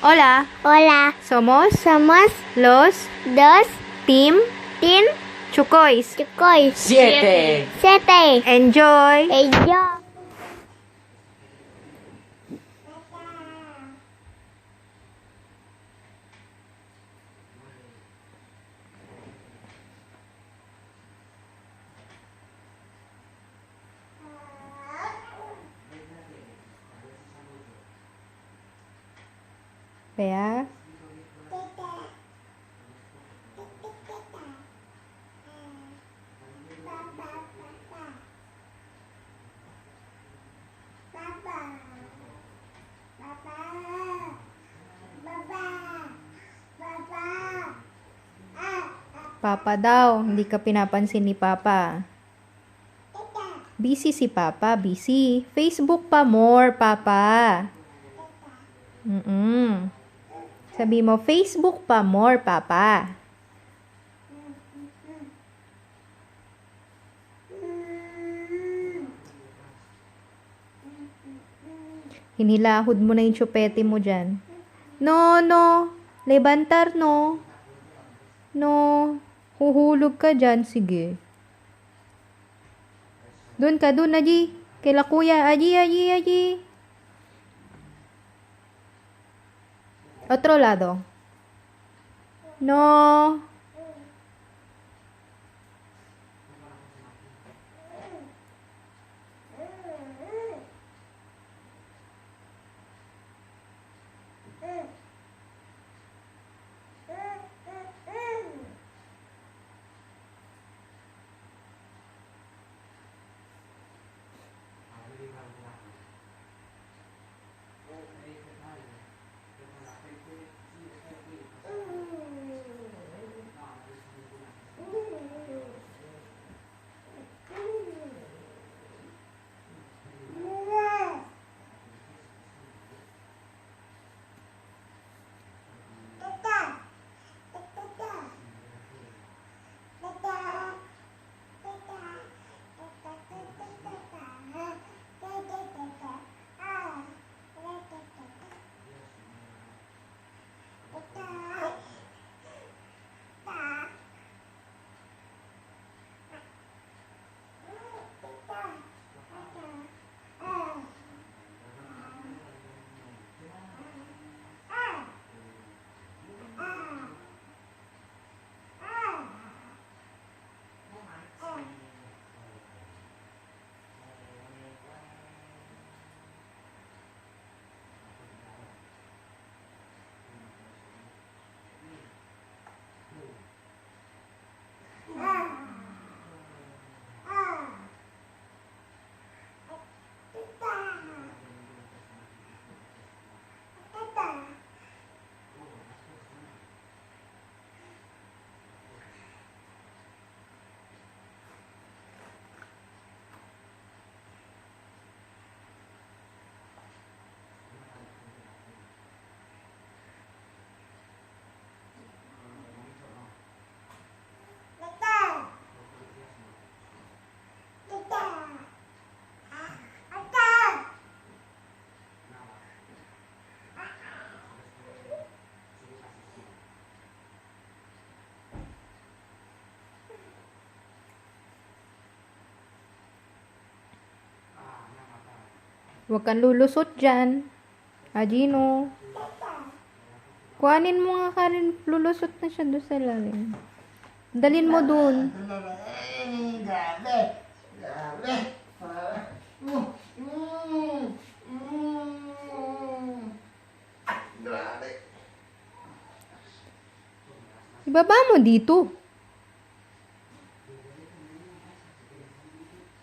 Hola, Hola, somos somos los dos Team Team Chukoys. Chukoy. 7. 7. Enjoy! Y yo. Vea. Papa daw, hindi ka pinapansin ni Papa. Busy si Papa, busy. Facebook pa more, Papa. Sabi mo, Facebook pa more, Papa. Hinilahod mo na yung chupete mo dyan. No, no. Levantar, no. No. Huhulog ka dyan. Sige. Doon ka, doon, Aji. Kaila kuya. Aji, Aji, Aji. Otro lado. No. Huwag kang lulusot dyan. Ajino. Kuhanin mo nga ka rin. Lulusot na siya doon sa lalim. Dalin mo doon. Grabe. Grabe. Grabe. Ibaba mo dito.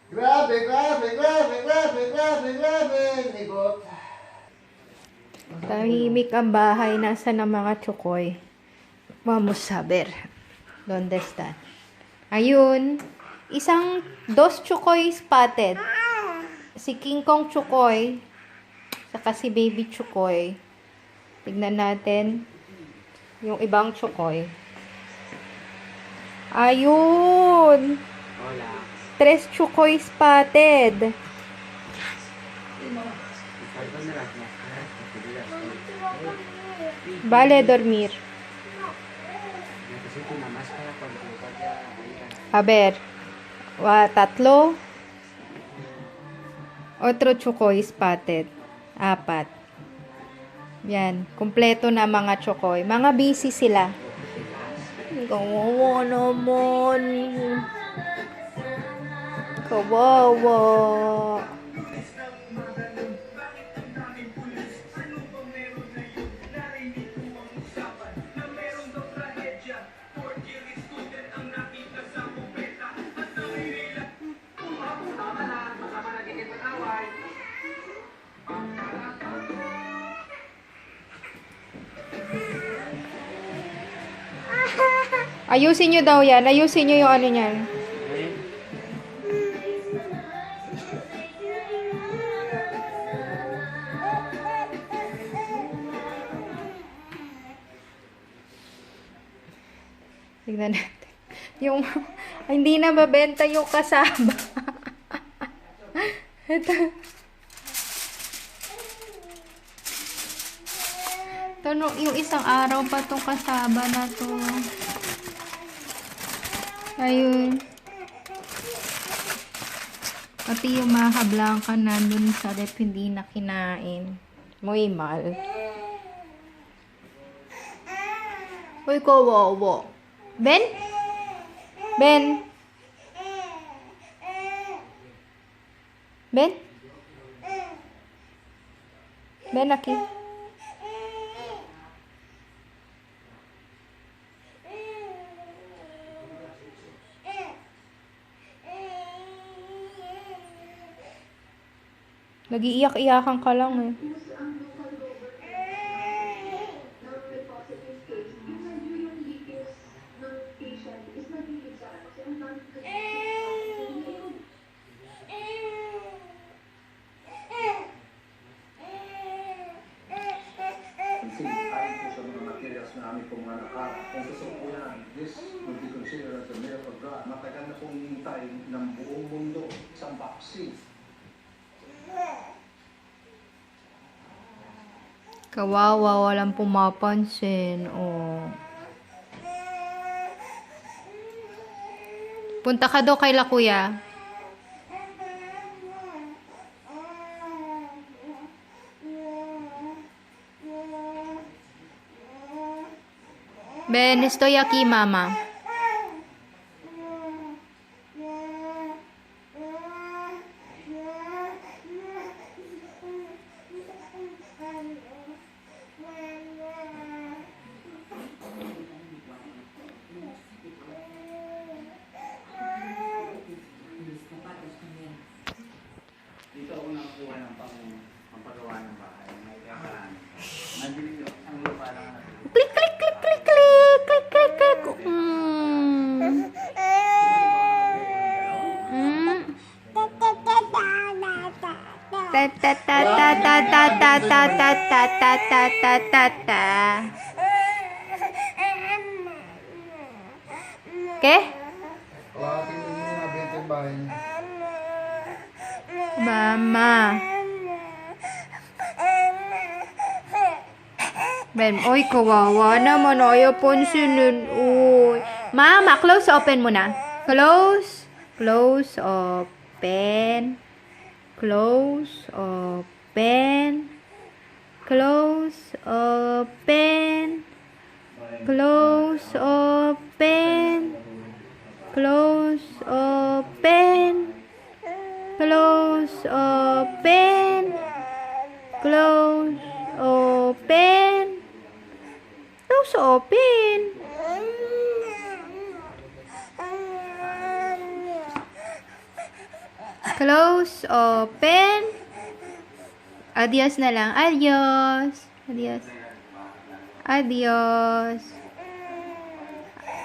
Grabe, grabe, grabe, grabe, grabe, grabe. Ligot. Tahimik ang bahay. Nasa na mga chukoy. Vamos saber. Donde están? Ayun. Dos chukoy spotted. Si King Kong chukoy. Saka si baby chukoy. Tignan natin. Yung ibang chukoy. Ayun. Hola. 3 chukoy spotted. Vale dormir. Kasi tinamas ka na pag A ver. Tatlo. Otro chokoy spotted. 4. Yan. Kumpleto na mga chokoy. Mga busy sila. Kawawa naman. Kawawa. Ayusin nyo daw yan. Ayusin nyo yung ano niyan. Tignan natin. Yung, hindi na mabenta yung kasama. Ito. Ito, yung isang araw pa tong kasama na to. Ayun. Pati yung maha blanca nandun sa rep, hindi na kinain. Muy mal. Uy, kawawa. Ben? Ben? Ben? Ben, aquí. Nag-iiyak-iyakan ka lang eh. Ayon po sa mga materials na aming pong nakap, kung susukuyan, this would be considered as a miracle of God. Matagal na pong hintay ng buong mundo sa vaccine. Kawawa, walang pumapansin. Oh. Punta ka daw kay la kuya. Ben, estoy aquí, mama. dito ako nakakuha ng pampagawa ng bahay. May kakalaan. Mabili ang lupa lang natin. Klik, klik, klik, klik, klik, klik, klik, klik. Ta ta ta ta ta ta ta ta ta ta ta ta ta ta ta. ¿Qué? Kalahating din yung nabenta yung bahay niya. Mama. Ben, oy, kawawa naman. Ayaw pansinin. Uy. Mama, close open muna. Close. Close open. Close open. Close open. Close open. Close open. Close open. Close open. Close open. Close open. Adios na lang. Adios. Adios. Adios.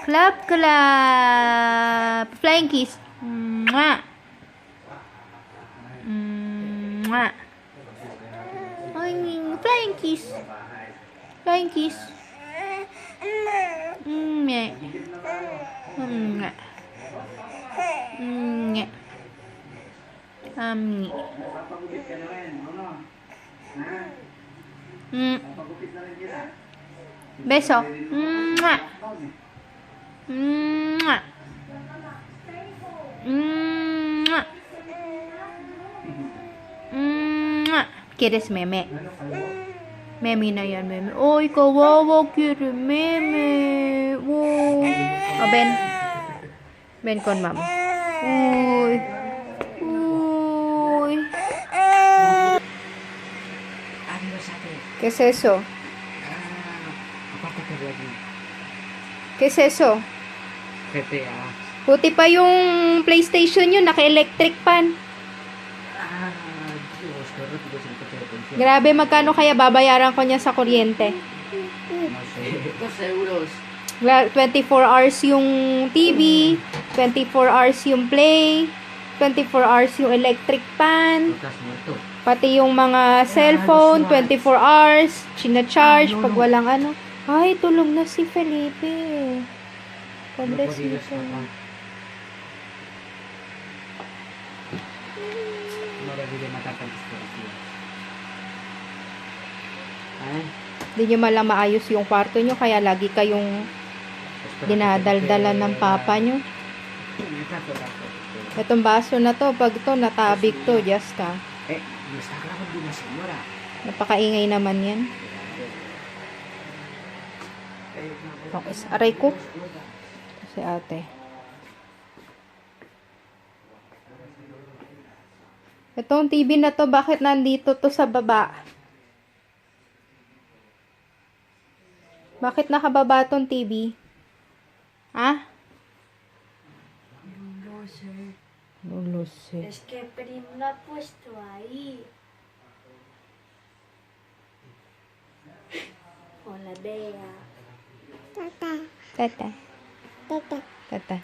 Clap, clap. Flying kiss. Mwah. Mwah. Flying kiss. Flying kiss. Mwah. Mwah. Mwah. Papagupit ka na rin, ano? Ha? Papagupit na rin kita. Beso. Mwah. Mwah. Mwah. Mwah. Kiris meme. Meme na yan, meme. Oy, kawawa, kiri, meme. Wow. O, Ben. Ben kon, ma'am. Uy. Uy. ¿Qué es eso? ¿Qué es eso? GTA. Puti pa yung PlayStation yun, naka-electric pan. Diyos, pero hindi ko siya. Grabe, magkano kaya babayaran ko niya sa kuryente? No sé. 2 euros. 24 hours yung TV, 24 hours yung play, 24 hours yung electric pan, Bukas mo ito. pati yung mga cellphone, 24 hours, charge pag walang ano. Ay, tulog na si Felipe. Pobrecito. Marabili matatagis ko ito. Ay? Hindi nyo malang maayos yung kwarto nyo, kaya lagi kayong dinadaldalan ng papa nyo. Itong baso na to, pag to natabig to, just ka. Basta ka naman din na senyora. Napakaingay naman yan. Okay, aray ko. Si ate. Itong TV na to, bakit nandito to sa baba? Bakit nakababa tong TV? Ha? No sé. Es que Prim lo ha puesto ahí. Hola, Bea. Tata. Tata. Tata. Tata.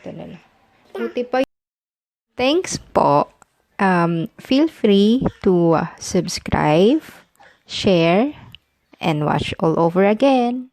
Ito na lang. Buti pa. Thanks po. Feel free to subscribe, share, and watch all over again.